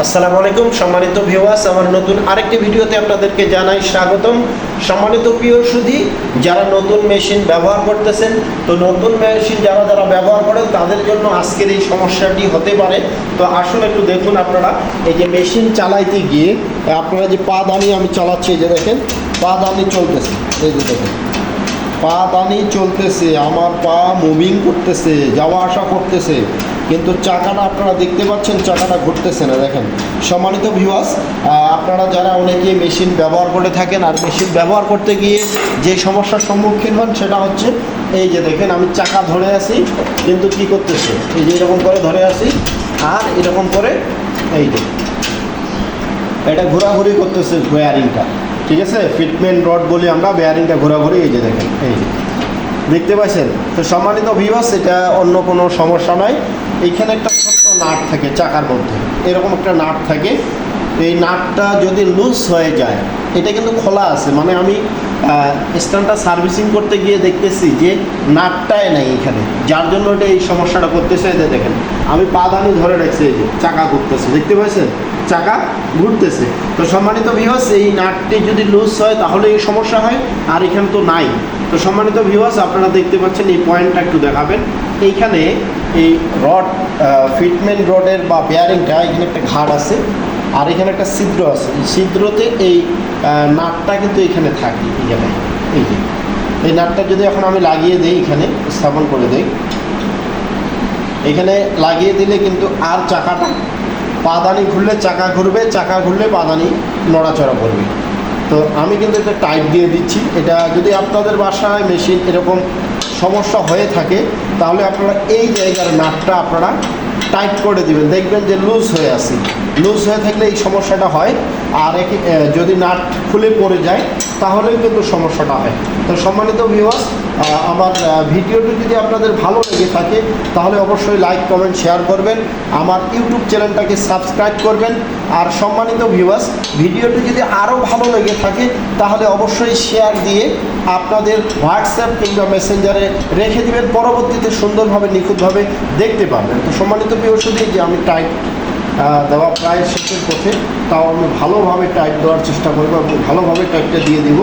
আসসালামু আলাইকুম সম্মানিত ভিউয়ার্স, আমার নতুন আরেকটি ভিডিওতে আপনাদেরকে জানাই স্বাগতম। সম্মানিত প্রিয় সুধী, যারা নতুন মেশিন ব্যবহার করতেছেন, তো নতুন মেশিন যারা ব্যবহার করেন তাদের জন্য আজকের এই সমস্যাটি হতে পারে। তো আসলে একটু দেখুন, আপনারা এই যে মেশিন চালাইতে গিয়ে আপনারা যে পা দানি আমি চালাচ্ছি, এই যে দেখেন পা দানি চলতেছে, এই যে দেখেন পা দানি চলতেছে, আমার পা মুভিং করতেছে, যাওয়া আসা করতেছে, কিন্তু চাকাটা আপনারা দেখতে পাচ্ছেন চাকাটা ঘুরতেছে না। দেখেন সম্মানিত ভিউয়ার্স, আপনারা যারা অনেকে মেশিন ব্যবহার করে থাকেন আর মেশিন ব্যবহার করতে গিয়ে যে সমস্যার সম্মুখীন হন সেটা হচ্ছে এই যে দেখেন আমি চাকা ধরে আছি, কিন্তু কি করতেছে এই যে এরকম করে ধরে আছি আর এরকম করে এই যে এটা ঘোরাঘুরি করতেছে বেয়ারিংটা, ঠিক আছে, ফিটমেন্ট রড বলি আমরা, বেয়ারিংটা ঘোরাঘুরি এই যে দেখেন এই যে দেখতে পাচ্ছেন। তো সম্মানিত ভিউয়ার্স, এটা অন্য কোনো সমস্যা নয়। এইখানে একটা ছোট্ট নাট থাকে চাকার মধ্যে, এরকম একটা নাট থাকে। এই নাটটা যদি লুজ হয়ে যায়, এটা কিন্তু খোলা আছে, মানে আমি স্ট্যান্ডটা সার্ভিসিং করতে গিয়ে দেখতেছি যে নাটটাই নেই এখানে, যার জন্য এটা এই সমস্যাটা করতেছে। এই দেখেন আমি পা দানি ধরে রাখছি, এই যে চাকা ঘুরতেছে, দেখতে পাচ্ছেন চাকা ঘুরতেছে। তো সম্মানিত ভিউয়ার্স, এই নাটটি যদি লুজ হয় তাহলে এই সমস্যা হয়, আর এখানে তো নাই। তো সম্মানিত ভিউয়ার্স, আপনারা দেখতে পাচ্ছেন এই পয়েন্টটা একটু দেখাবেন। এইখানে এই রড ফিটমেন্ট রডের বা বেয়ারিংটা, এখানে একটা ঘাট আছে আর এখানে একটা ছিদ্র আছে, এই ছিদ্রতে এই নাটটা কিন্তু এখানে থাকে। এই জায়গায় এই যে এই নাটটা যদি এখন আমি লাগিয়ে দিই, এখানে স্থাপন করে দিই, এখানে লাগিয়ে দিলে কিন্তু আর চাকাটা পাদানি ঘুরলে চাকা ঘুরবে, চাকা ঘুরলে পাদানি নড়াচড়া করবে। তো আমি কিন্তু এটা টাইট দিয়ে দিচ্ছি। এটা যদি আপনাদের বাসায় মেশিন এরকম সমস্যা হয়ে থাকে তাহলে আপনারা এই জায়গার নাটটা আপনারা টাইট করে দিবেন, দেখবেন যে লুজ হয়ে আছে। লুজ হয়ে থাকলে এই সমস্যাটা হয়, আর যদি নাট খুলে পড়ে যায় তাহলেও কিন্তু সমস্যাটা হয়। তো সম্মানিত ভিউয়ার্স, আমার ভিডিওটি যদি আপনাদের ভালো লেগে থাকে তাহলে অবশ্যই লাইক কমেন্ট শেয়ার করবেন, আমার ইউটিউব চ্যানেলটাকে সাবস্ক্রাইব করবেন। আর সম্মানিত ভিউয়ার্স, ভিডিওটি যদি আরও ভালো লেগে থাকে তাহলে অবশ্যই শেয়ার দিয়ে আপনাদের হোয়াটসঅ্যাপ কিংবা মেসেঞ্জারে রেখে দিবেন, পরবর্তীতে সুন্দরভাবে নিখুঁতভাবে দেখতে পাবেন। তো সম্মানিত প্রিয় সুধী, যে আমি টাইট দেওয়া প্রায় শেষের পথে, তাও আমি ভালোভাবে টাইট দেওয়ার চেষ্টা করবো এবং ভালোভাবে টাইটটা দিয়ে দিব।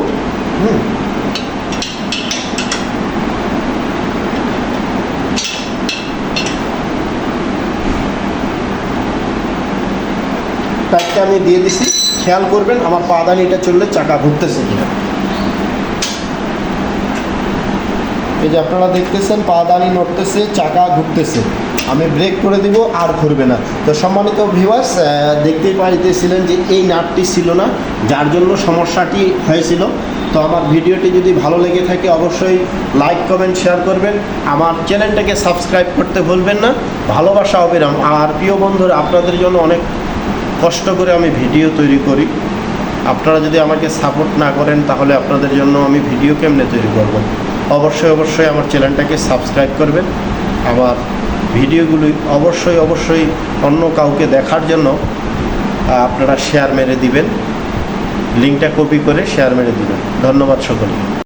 টাইটটা আমি দিয়ে দিছি, খেয়াল করবেন আমার পাদানিটা চললে চাকা ঘুরতেছে কিনা। এই যে আপনারা দেখতেছেন পাদানি নড়তেছে, চাকা ঘুরতেছে, আমি ব্রেক করে দিব আর ঘুরবে না। তো সম্মানিত ভিউয়ার্স, দেখতেই পাইতেছিলেন যে এই নাটটি ছিল না, যার জন্য সমস্যাটি হয়েছিল। তো আমার ভিডিওটি যদি ভালো লেগে থাকে অবশ্যই লাইক কমেন্ট শেয়ার করবেন, আমার চ্যানেলটাকে সাবস্ক্রাইব করতে ভুলবেন না। ভালোবাসা অবিরাম। আর প্রিয় বন্ধুরা, আপনাদের জন্য অনেক কষ্ট করে আমি ভিডিও তৈরি করি, আপনারা যদি আমাকে সাপোর্ট না করেন তাহলে আপনাদের জন্য আমি ভিডিও কেমনে তৈরি করব। অবশ্যই আমার চ্যানেলটাকে সাবস্ক্রাইব করবেন। আমার ভিডিওগুলি অবশ্যই অন্য কাউকে দেখার জন্য আপনারা শেয়ার মেরে দিবেন, লিঙ্কটা কপি করে শেয়ার মেরে দিবেন। ধন্যবাদ সকলকে।